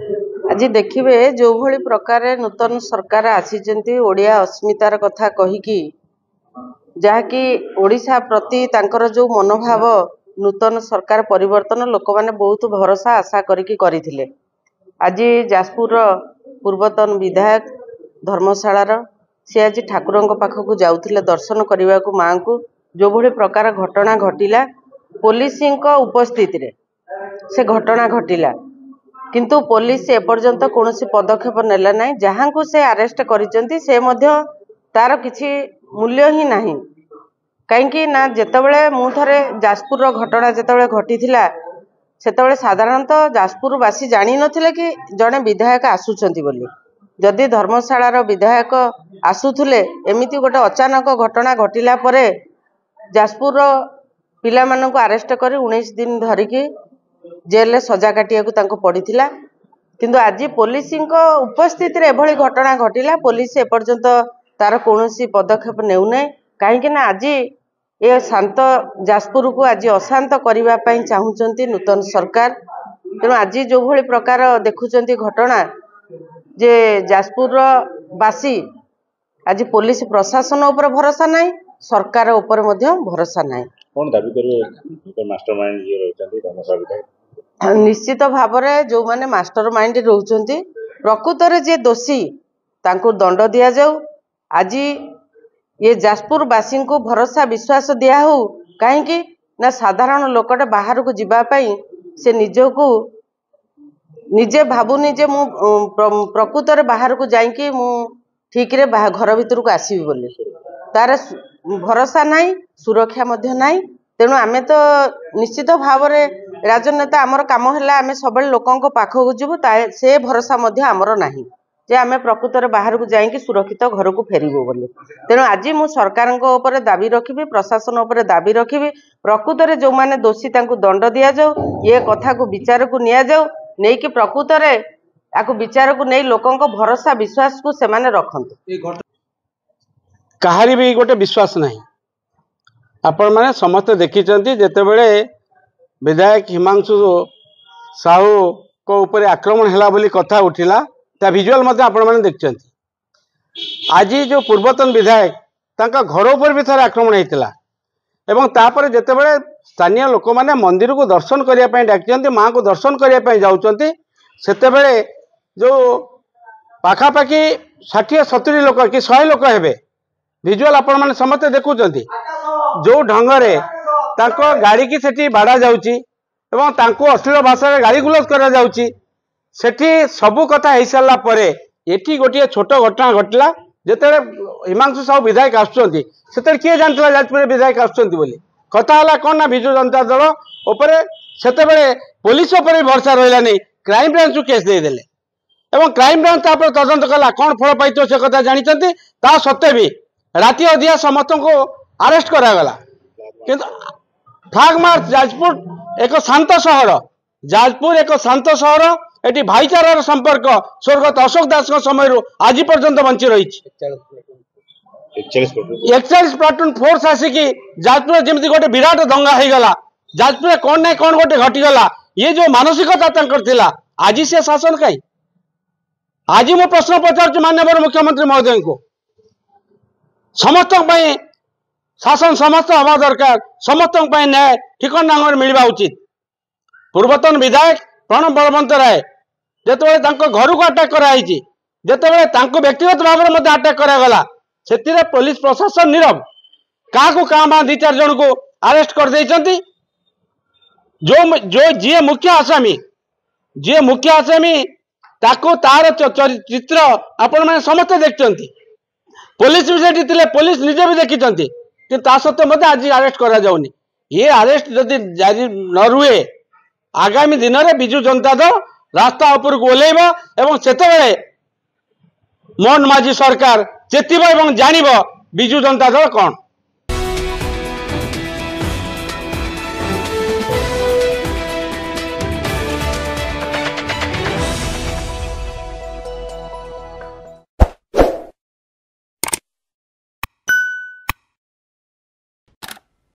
आज देखिए जो भली प्रकार नूतन सरकार आसी ओडिया अस्मितार कथा कहीकि जहाँकि ओडिशा प्रति तांकर जो मनोभाव नूतन सरकार परिवर्तन लोक मैंने बहुत भरोसा आशा करथिले। आज जाजपुर पूर्वतन विधायक धर्मशालार सी आज ठाकुर पाखक जाऊले दर्शन करने को माँ को जो भली प्रकार घटना घटिला पुलिस उपस्थित रे से घटना घटिला किंतु पुलिस एपर्यंत कौन पदक्षेप नेला ना जहाँ को से अरेस्ट करिसेंती से मध्य तार किसी मूल्य ही नहीं कहीं ना जितेबले मु थे जाजपुर घटना जितेबले घटी सेतेबले साधारणतः जाजपुरवासी जानी नथिले कि जड़े विधायक आसुचंती बोली। जदि धर्मशालार विधायक आसुथुले एमिति गोटे अचानक घटना घटिला परे जाजपुर पिला मानक अरेस्ट कर 19 दिन धरिकी जेल सजा काटिया पड़ीला किंतु आज पुलिस उपस्थित एभली घटना घटिला पुलिस एपर्यंत तार कौन पदक्षेप नेउना कहीं आज ये शांत जाजपुर को आज अशांत करने चाहूँगी नूतन सरकार। तेणु आज जो भली प्रकार देखुंत घटना जे जाजपुर बासी आज पुलिस प्रशासन उपर भरोसा नहीं सरकार उपर भरोसा नहीं। कौन दाबी करिवे मास्टरमाइंड ये रहउछन्ती धर्मशाला निश्चित भाव में जो माने मास्टरमाइंड रहउछन्ती प्रकृत रे जे दोषी तांको दंड दिया जाऊ। आज ये जाजपुरवासी को भरोसा विश्वास दिया हो कहीं ना साधारण लोकटे बाहर को जीवाई से निजको निजे भावुनी जे मु प्रकृत रे बाहर को जाइकी मु ठीक रे घर भीतर को आसबी बोली तार भरोसा नहीं सुरक्षा मध्य नहीं। तेणु आमे तो निश्चित भाव में राजनेता आमर काम है आम सब लोकों पाखक जीवु से भरोसा मध्य आमर नहीं जे आमे प्रकृत रे बाहर को जाइकी सुरक्षित घर को फेरबो बोली। तेणु आज मु सरकार ऊपर दाबी रखी प्रशासन उपर दाबी रखी प्रकृत रे जो माने दोषी तांको दंड दिया जाऊ ये कथा को विचार को निया जाऊ नहीं कि प्रकृत रे आको विचार को नहीं लोकों भरोसा विश्वास को से माने रखंतु कहारी भी गोटे विश्वास नहीं। आपण माने समस्त देखिचंती जेतेबेले विधायक हिमांशु साहू को ऊपर आक्रमण हैला बोली कथा उठिला ता विजुअल मते आपण माने देखचंती। आज जो पूर्वतन विधायक तांका घर ऊपर भी थर आक्रमण हेतिला एवं तापर जेतेबेले स्थानीय लोक माने मंदिर को दर्शन करिया पय डाकचंती मां को दर्शन करिया पय जाउचंती सेतेबेले जो पाखापाखि 60-70 लोक कि 100 लोक हेबे विजुअल आपण माने समस्त देखुचंती जो ढंगरे तांको गाड़ी की सेठी बाड़ा जाउची एवं तांको अश्लील भाषा गाड़ी गुलज करा जाउची सेठी सबु कथा हो सारा पर एटी गोटे छोट घटना घटला जिते हिमांशु साहू विधायक आसुचंती सेते किए जानता जाजपुर विधायक आसुचंती बोली कथा हला कौन ना विजु जनता दल उपरे सेतेबेले पुलिस उपर भरोसा रहा नहीं क्राइम ब्रांच केस देदेले एवं क्राइम ब्रांच तापर तदंत कला कौन फल पाई से कथा जानते ता सत्वे भी राति अधिया समस्त को अरेस्ट करागला किंतु फ्लाग मार्च जाजपुर एक शांत सहर जाजपुर एक शांत सहर एटी भाईचारार संपर्क स्वर्गत अशोक दास समय आज पर्यंत बंची रही 41 प्लाटून फोर्स आसिकी जाजपुर जमी गोटे विराट दंगा हो गला जाजपुर कौन ना कौन गोटे घटीगला ये जो मानसिकता आज से शासन कहीं आज मु प्रश्न पचार माननीय मुख्यमंत्री महोदय को समस्त शासन समस्त हवा दरकार समस्त न्याय ठिकन ढंग मिलवा उचित। पूर्वतन विधायक प्रणब बलवंत राय जिते घर को अटैक कराई जिते व्यक्तिगत भाव में अटैक करागला से पुलिस प्रशासन नीरव क्या क्या 2-4 जन को अरेस्ट कर देइचंती जो जी मुख्य आसामी ताको तार चित्र आपण मैंने समस्त देखते पुलिस भी सेठी थिले पुलिस निजे भी देखी कि सत्वे मत आज अरेस्ट करा जाउनी ये अरेस्ट जदि जारी न रुए आगामी दिन में विजु जनता दल रास्ता उपर को ओल्लेब एवं सेतेबेले मोहन माझी सरकार चेतिब एवं जानिब विजु जनता दल कौन।